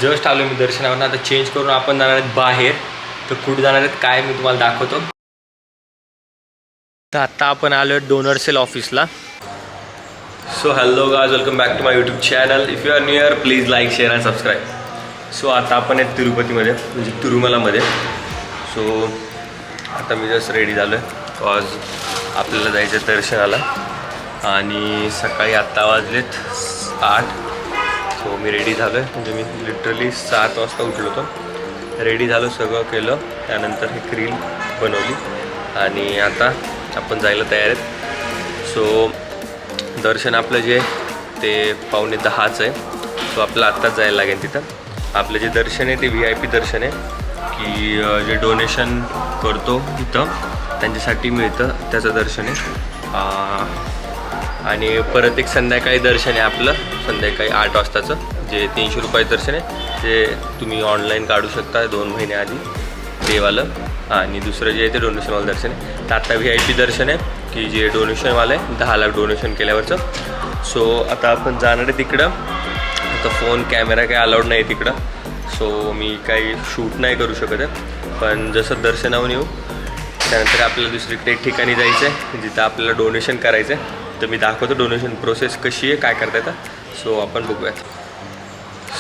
Just आलो मी दर्शनावर. आता change करून आपण जाणार आहेत बाहेर. तर कुठे जाणार आहेत काय मी तुम्हाला दाखवतो. तर आता आपण आलो आहे डोनर सेल ऑफिसला. So hello guys, welcome back to my YouTube channel. If you are new here please like share and subscribe. So आता आपण आहेत तिरुपतीमध्ये, म्हणजे तिरुमलामध्ये. सो आता मी जस्ट रेडी झालो आहे. आज आपल्याला जायचं दर्शनाला आणि सकाळी आत्ता वाजलेत 8. सो मी रेडी झालो आहे, म्हणजे मी लिटरली 7 वाजता उठलो होतो. रेडी झालो, सगळं केलं. त्यानंतर एक रील बनवली आणि आता आपण जायला तयार आहेत. सो दर्शन आपलं जे ते 9:45 आहे. सो आपलं आत्ताच जायला लागेल तिथं. आपलं जे दर्शन आहे ते VIP दर्शन आहे, की जे डोनेशन करतो तिथं त्यांच्यासाठी मिळतं, त्याचं दर्शन आहे. आणि परत एक संध्याकाळी दर्शन आहे आपलं, संध्याकाळी 8 वाजताचं, जे 300 रुपयाचं दर्शन आहे. जे तुम्ही ऑनलाईन काढू शकता 2 महिने आधी, तेवालं. आणि दुसरं जे आहे ते डोनेशनवालं दर्शन आहे. तर आता VIP दर्शन आहे, की जे डोनेशनवालं आहे, 10 लाख डोनेशन केल्यावरचं. सो आता आपण जाणार आहे तिकडं. आता फोन कॅमेरा काही अलाउड नाही तिकडं, सो मी काही शूट नाही करू शकत आहे. पण जसं दर्शनावरून येऊ त्यानंतर आपल्याला दुसरीकडे एक ठिकाणी जायचं आहे, जिथं आपल्याला डोनेशन करायचं आहे. तर मी दाखवतो डोनेशन प्रोसेस कशी आहे, काय करता येतं. सो आपण बघूयात.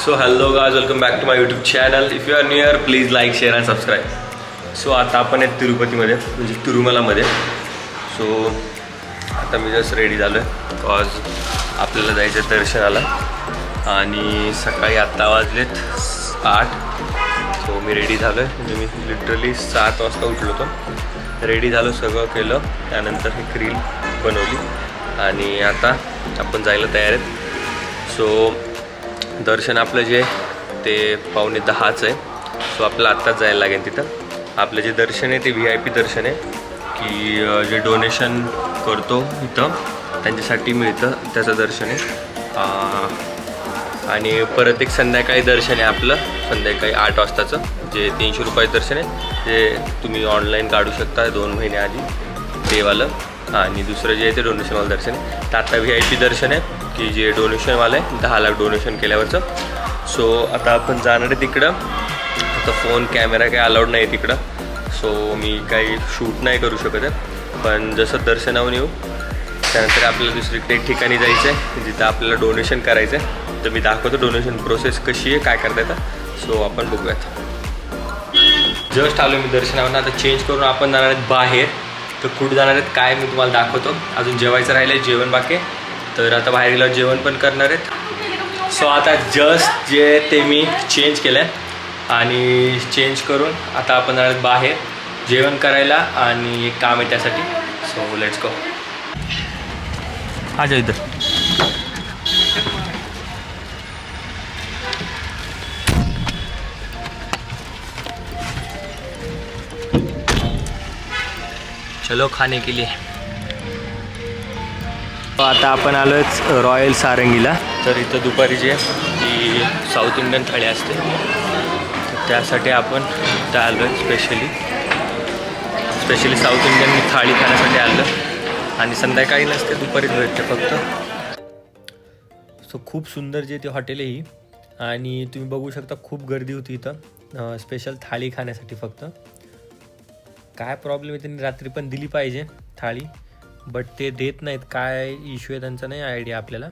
So hello guys, welcome back to my YouTube channel. If you are new here please like share and subscribe. So आता आपण आहेत तिरुपतीमध्ये, म्हणजे तिरुमलामध्ये. सो आता मी जस्ट रेडी झालो आहे. आज आपल्याला जायचं दर्शनाला आणि सकाळी आत्ता वाजलेत 8. सो मी रेडी झालो आहे, म्हणजे मी लिटरली 7 वाजता उठलो होतो. रेडी झालो, सगळं केलं. त्यानंतर एक रील बनवली आणि आता आपण जायला तयार आहेत. सो दर्शन आपलं जे ते 9:45 आहे. सो आपलं आत्ताच जायला लागेल तिथं. आपलं जे दर्शन आहे ते VIP दर्शन आहे, की जे डोनेशन करतो इथं त्यांच्यासाठी मिळतं, त्याचं दर्शन आहे. आणि परत एक संध्याकाळी दर्शन आहे आपलं, संध्याकाळी 8 वाजताचं, जे 300 रुपयाचं दर्शन आहे. जे तुम्ही ऑनलाईन काढू शकता 2 महिने आधी, तेवालं. आणि दुसरं जे आहे ते डोनेशनवालं दर्शन आहे. तर आता VIP दर्शन आहे, की जे डोनेशनवालं आहे, 10 लाख डोनेशन केल्यावरचं. सो आता आपण जाणार आहे तिकडं. आता फोन कॅमेरा काही अलाउड नाही तिकडं, सो मी काही शूट नाही करू शकत आहे. पण जसं दर्शनावरून येऊ त्यानंतर आपल्याला दुसरीकडे एक ठिकाणी जायचं आहे, जिथं आपल्याला डोनेशन करायचं आहे. तर मी दाखवतो डोनेशन प्रोसेस कशी आहे, काय करता येतं. सो आपण बघूयात. जस्ट आलो मी दर्शनावर. आता चेंज करून आपण जाणार आहेत बाहेर. तर कुठे जाणार आहेत काय मी तुम्हाला दाखवतो. अजून जेवायचं राहिलं आहे, जेवण बाकी आहे. तर आता बाहेर गेल्यावर जेवण पण करणार आहेत. सो आता जस्ट जे ते मी चेंज केलं आहे आणि चेंज करून आता आपण जाणार आहेत बाहेर जेवण करायला, आणि एक काम आहे त्यासाठी. So let's go. आ जाओ इधर. चलो खाने के लिए. आता आपण आलो आहे रॉयल सारंगीला. तर इथं दुपारी जे ती साऊथ इंडियन थाळी असते, त्यासाठी आपण इथं आलो आहे. स्पेशली साऊथ इंडियन थाळी खाण्यासाठी आलं. आणि संध्याकाळी नसते, दुपारीच भेटते फक्त. सो खूप सुंदर जे ते हॉटेल आहे ही. आणि तुम्ही बघू शकता खूप गर्दी होती इथं स्पेशल थाळी खाण्यासाठी. फक्त काय प्रॉब्लेम आहे, त्यांनी रात्री पण दिली पाहिजे थाळी, बट ते देत नाहीत. काय इश्यू आहे त्यांचा नाही आयडिया आपल्याला.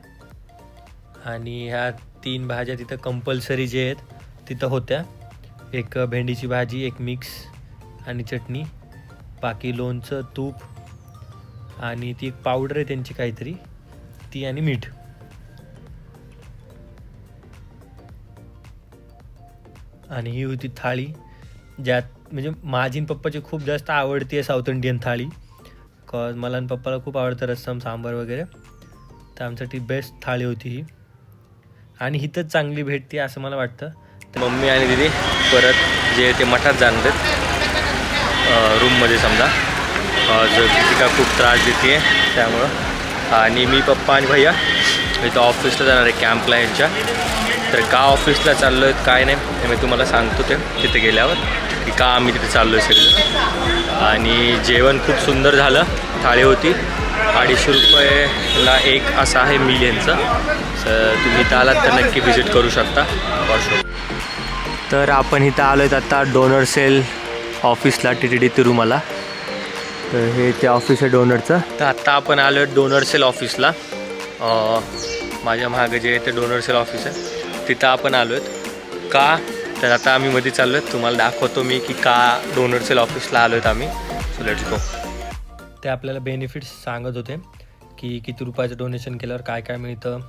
आणि ह्या 3 भाज्या तिथं कंपल्सरी जे आहेत तिथं होत्या. एक भेंडीची भाजी, एक मिक्स आणि चटणी, बाकी लोणचं, तूप, आणि ती एक पावडर आहे त्यांची काहीतरी, ती, आणि मीठ. आणि ही होती थाळी, ज्यात म्हणजे माझी आणि पप्पाची खूप जास्त आवडती आहे साऊथ इंडियन थाळी. कॉज मला आणि पप्पाला खूप आवडतं रस्सम सांबार वगैरे. तर आमच्यासाठी बेस्ट थाळी होती ही. आणि हिथंच चांगली भेटते असं मला वाटतं. तर मम्मी आणि दीदी परत जे ते मठात जाणार आहेत रूममध्ये समजा. जर का खूप त्रास देते आहे त्यामुळं. आणि मी, पप्पा आणि भैया इथं ऑफिसला जाणार आहे कॅम्पला यांच्या. तर का ऑफिसला चाललो आहेत काय नाही हे मी तुम्हाला सांगतो ते तिथे गेल्यावर, की का आम्ही तिथे चाललो आहे सगळं. आणि जेवण खूप सुंदर झालं. थाळी होती 250 रुपयाला एक असं आहे मील यांचं. तर तुम्ही इथं आलात तर नक्की व्हिजिट करू शकता वॉशरूम. तर आपण इथं आलो आहेत आता डोनर सेल ऑफिसला TTD तिरुमला. तर हे ते ऑफिस आहे डोनरचं. तर आत्ता आपण आलो आहे डोनर सेल ऑफिसला. माझ्या मागे जे ते डोनर सेल ऑफिस आहे तिथं आपण आलो आहेत. का तर आता आम्ही मध्ये चाललो आहेत, तुम्हाला दाखवतो मी की का डोनर सेल ऑफिसला आलो आहेत आम्ही. So let's go. ते आपल्याला बेनिफिट्स सांगत होते की किती रुपयाचं डोनेशन केल्यावर काय काय मिळतं,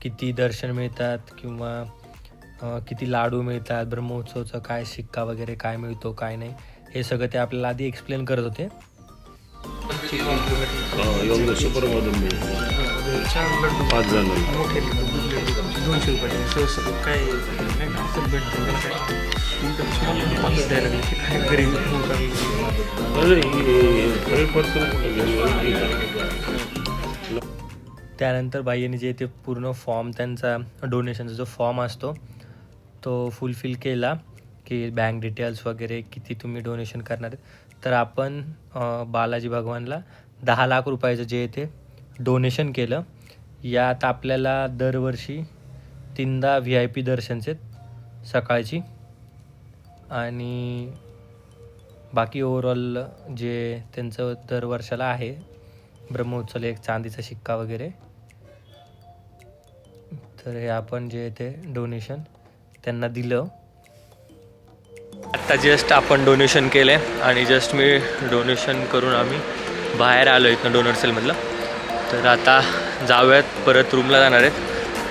किती दर्शन मिळतात किंवा किती लाडू मिळतात, ब्रह्मोत्सवचं काय शिक्का वगैरे काय मिळतो काय नाही, हे सगळं ते आपल्याला आधी एक्सप्लेन करत होते. त्यानंतर बाईंनी जे ते पूर्ण फॉर्म त्यांचा डोनेशनचा जो फॉर्म असतो तो फुलफिल केला की बँक डिटेल्स वगैरे किती तुम्ही डोनेशन करणार आहेत. तर आपण बालाजी भगवानला 10 लाख रुपयाचं जे ते डोनेशन केलं. यात आपल्याला दरवर्षी 3दा VIP दर्शनचे सकाळची आणि बाकी ओव्हरऑल जे त्यांचं दर वर्षाला आहे ब्रह्मोत्सव एक चांदीचा शिक्का वगैरे. तर हे आपण जे ते डोनेशन त्यांना दिलं. आत्ता जस्ट आपण डोनेशन केलं आहे आणि जस्ट मी डोनेशन करून आम्ही बाहेर आलो इथनं डोनर सेलमधलं. तर आता जाऊयात परत रूमला जाणार आहेत.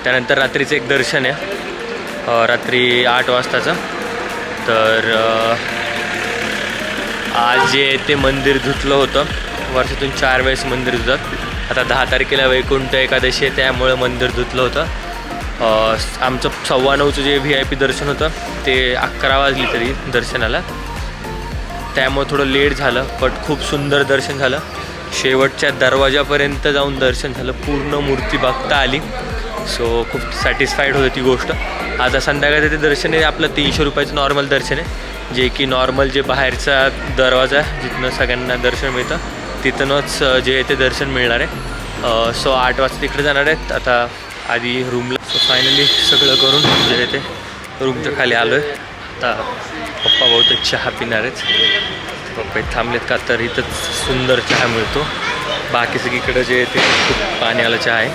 त्यानंतर रात्रीचं एक दर्शन आहे रात्री 8 वाजताचं. तर आज जे ते मंदिर धुतलं होतं, वर्षातून 4 वेळेस मंदिर धुतात. आता 10 तारखेला वैकुंठ एकादशी आहे त्यामुळं मंदिर धुतलं होतं. आमचं 9:15चं जे VIP दर्शन होतं ते 11 वाजली तरी दर्शनाला, त्यामुळे थोडं लेट झालं. बट खूप सुंदर दर्शन झालं. शेवटच्या दरवाजापर्यंत जाऊन दर्शन झालं, पूर्ण मूर्ती बघता आली. सो खूप सॅटिस्फाईड होतं ती गोष्ट. आता संध्याकाळचं ते दर्शन आहे आपलं 300 रुपयाचं नॉर्मल दर्शन आहे, जे की नॉर्मल जे बाहेरचा दरवाजा जिथनं सगळ्यांना दर्शन मिळतं तिथूनच जे ते दर्शन मिळणार आहे. सो 8 वाजता तिकडे जाणार आहेत आता आधी रूमला. सो फायनली सगळं करून जे ते रूमच्या खाली आलो आहे. आता पप्पा बहुतेक चहा पिणार आहेत. पप्पा थांबलेत का तर इथंच सुंदर चहा मिळतो. बाकी सगळीकडं जे ते खूप पाण्याला चहा आहे.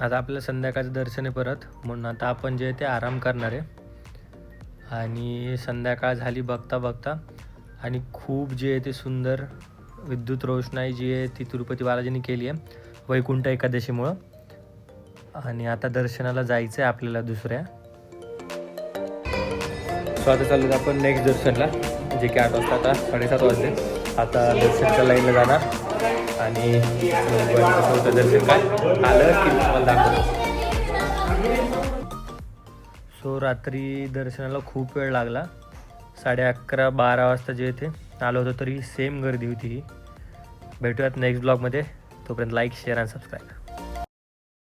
आता आपलं संध्याकाळचं दर्शन आहे परत, म्हणून आता आपण जे ते आराम करणार आहे. आणि संध्याकाळ झाली बघता बघता आणि खूप जे आहे ते सुंदर विद्युत रोषणाई जी आहे ती तिरुपती बालाजींनी केली आहे वैकुंठ एकादशीमुळं. आणि आता दर्शनाला जायचं आहे आपल्याला दुसऱ्या. सो आता चाललो आपण नेक्स्ट दर्शनला, जे की 8 वाजता. आता 7:30 वाजले. आता दर्शनच्या लाईनला जाणार आणि कसं होतं दर्शन काय आलं की तुम्हाला दाखवतो. सो रात्री दर्शनाला खूप वेळ लागला. 11:30-12 वाजता जे इथे आलो होतो तरी सेम गर्दी होती ही. भेटूयात नेक्स्ट ब्लॉगमध्ये. तोपर्यंत लाईक शेअर आणि सबस्क्राईब.